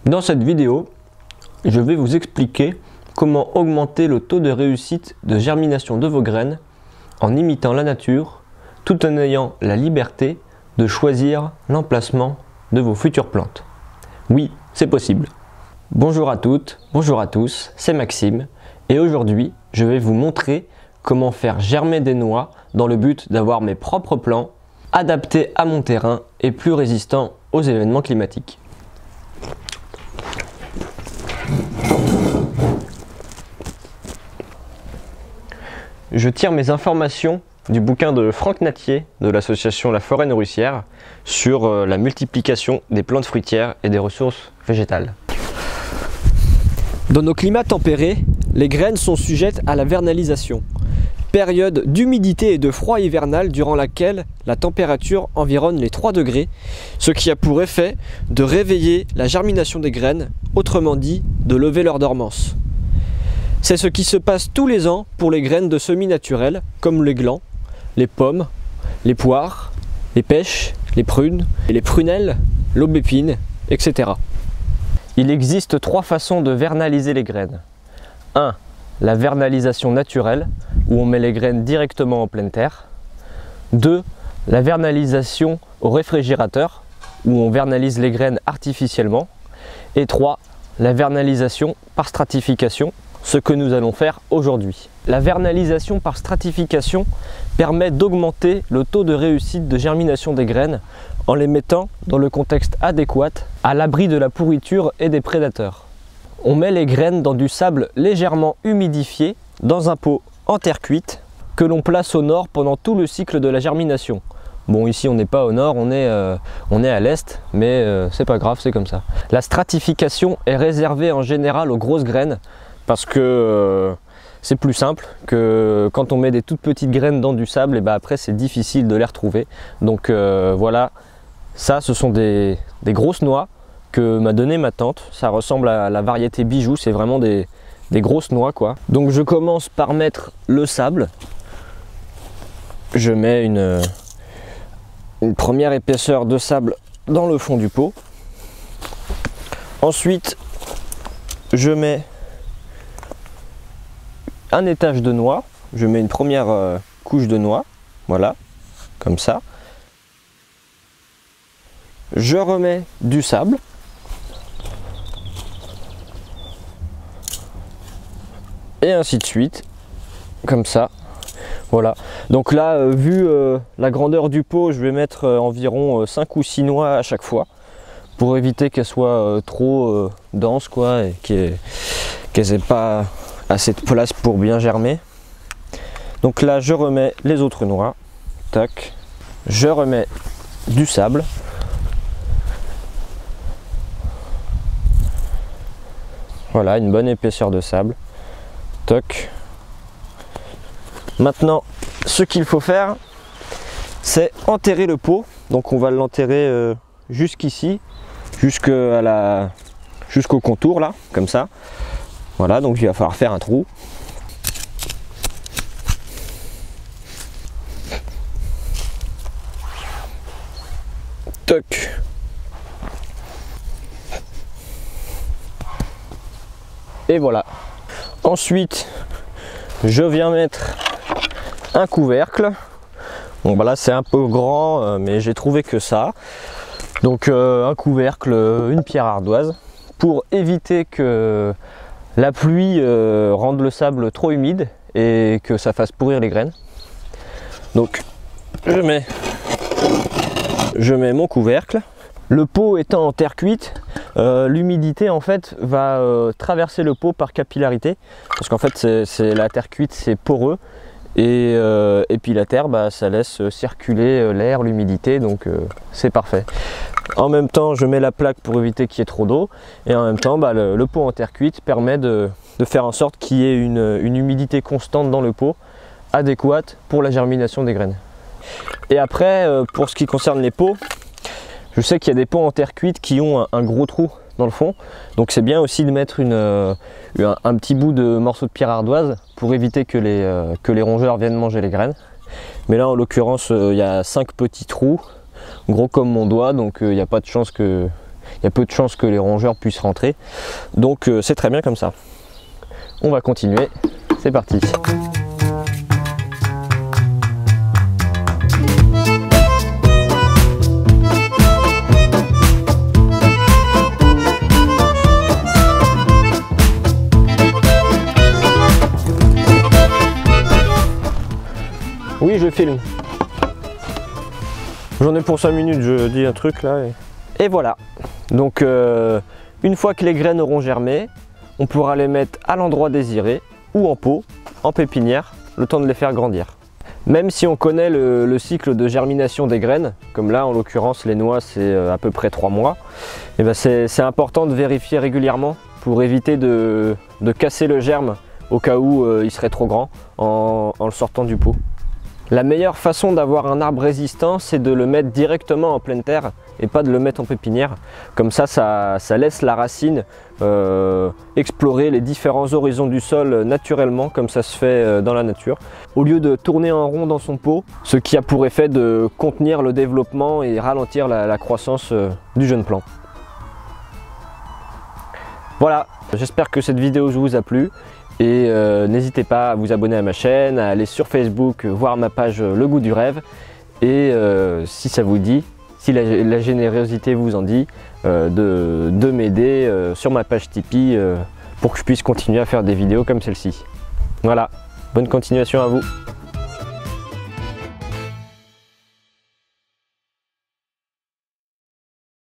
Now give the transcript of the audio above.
Dans cette vidéo, je vais vous expliquer comment augmenter le taux de réussite de germination de vos graines en imitant la nature tout en ayant la liberté de choisir l'emplacement de vos futures plantes. Oui, c'est possible. Bonjour à toutes, bonjour à tous, c'est Maxime et aujourd'hui je vais vous montrer comment faire germer des noix dans le but d'avoir mes propres plants adaptés à mon terrain et plus résistants aux événements climatiques. Je tire mes informations du bouquin de Franck Nattier de l'association La Forêt Nourricière sur la multiplication des plantes fruitières et des ressources végétales. Dans nos climats tempérés, les graines sont sujettes à la vernalisation, période d'humidité et de froid hivernal durant laquelle la température environne les 3 degrés, ce qui a pour effet de réveiller la germination des graines, autrement dit de lever leur dormance. C'est ce qui se passe tous les ans pour les graines de semis naturels comme les glands, les pommes, les poires, les pêches, les prunes, les prunelles, l'aubépine, etc. Il existe 3 façons de vernaliser les graines. 1. La vernalisation naturelle, où on met les graines directement en pleine terre. 2. La vernalisation au réfrigérateur, où on vernalise les graines artificiellement. Et 3. La vernalisation par stratification, ce que nous allons faire aujourd'hui. La vernalisation par stratification permet d'augmenter le taux de réussite de germination des graines en les mettant dans le contexte adéquat, à l'abri de la pourriture et des prédateurs. On met les graines dans du sable légèrement humidifié, dans un pot en terre cuite, que l'on place au nord pendant tout le cycle de la germination. Bon, ici on n'est pas au nord, on est à l'est, mais c'est pas grave, c'est comme ça. La stratification est réservée en général aux grosses graines, parce que c'est plus simple que quand on met des toutes petites graines dans du sable, et ben après c'est difficile de les retrouver. Donc voilà, ça ce sont des grosses noix que m'a donné ma tante. Ça ressemble à la variété bijou, c'est vraiment des grosses noix quoi. Donc je commence par mettre le sable. Je mets une première épaisseur de sable dans le fond du pot. Ensuite je mets un étage de noix, je mets une première couche de noix, voilà, comme ça. Je remets du sable. Et ainsi de suite, comme ça. Voilà. Donc là, vu la grandeur du pot, je vais mettre environ 5 ou 6 noix à chaque fois, pour éviter qu'elles soient trop denses, quoi, et qu'elles n'aient pas assez de place pour bien germer. Donc là je remets les autres noix, tac, je remets du sable, voilà, une bonne épaisseur de sable, toc. Maintenant ce qu'il faut faire, c'est enterrer le pot. Donc on va l'enterrer jusqu'ici, jusqu'au contour là, comme ça. Voilà, donc il va falloir faire un trou. Toc. Et voilà. Ensuite, je viens mettre un couvercle. Bon bah là c'est un peu grand, mais j'ai trouvé que ça. Donc un couvercle, une pierre ardoise, pour éviter que la pluie rende le sable trop humide et que ça fasse pourrir les graines. Donc je mets mon couvercle. Le pot étant en terre cuite, l'humidité en fait va traverser le pot par capillarité, parce qu'en fait la terre cuite c'est poreux et puis la terre ça laisse circuler l'air, l'humidité, donc c'est parfait. En même temps je mets la plaque pour éviter qu'il y ait trop d'eau, et en même temps le pot en terre cuite permet de faire en sorte qu'il y ait une humidité constante dans le pot, adéquate pour la germination des graines. Et après pour ce qui concerne les pots, je sais qu'il y a des pots en terre cuite qui ont un gros trou dans le fond, donc c'est bien aussi de mettre un petit bout de morceau de pierre ardoise pour éviter que les rongeurs viennent manger les graines. Mais là en l'occurrence il y a 5 petits trous, gros comme mon doigt, donc il n'y a pas de chance qu'il il y a peu de chances que les rongeurs puissent rentrer. Donc c'est très bien comme ça. On va continuer, c'est parti. Oui, je filme. J'en ai pour 5 minutes, je dis un truc là. Et voilà. Donc une fois que les graines auront germé, on pourra les mettre à l'endroit désiré ou en pot, en pépinière, le temps de les faire grandir. Même si on connaît le cycle de germination des graines, comme là en l'occurrence les noix c'est à peu près 3 mois, et ben c'est important de vérifier régulièrement pour éviter de casser le germe au cas où il serait trop grand en le sortant du pot. La meilleure façon d'avoir un arbre résistant, c'est de le mettre directement en pleine terre et pas de le mettre en pépinière. Comme ça, ça laisse la racine explorer les différents horizons du sol naturellement, comme ça se fait dans la nature, au lieu de tourner en rond dans son pot, ce qui a pour effet de contenir le développement et ralentir la croissance du jeune plant. Voilà, j'espère que cette vidéo vous a plu. Et n'hésitez pas à vous abonner à ma chaîne, à aller sur Facebook, voir ma page Le Goût du Rêve. Et si ça vous dit, si la générosité vous en dit, de m'aider sur ma page Tipeee pour que je puisse continuer à faire des vidéos comme celle-ci. Voilà, bonne continuation à vous.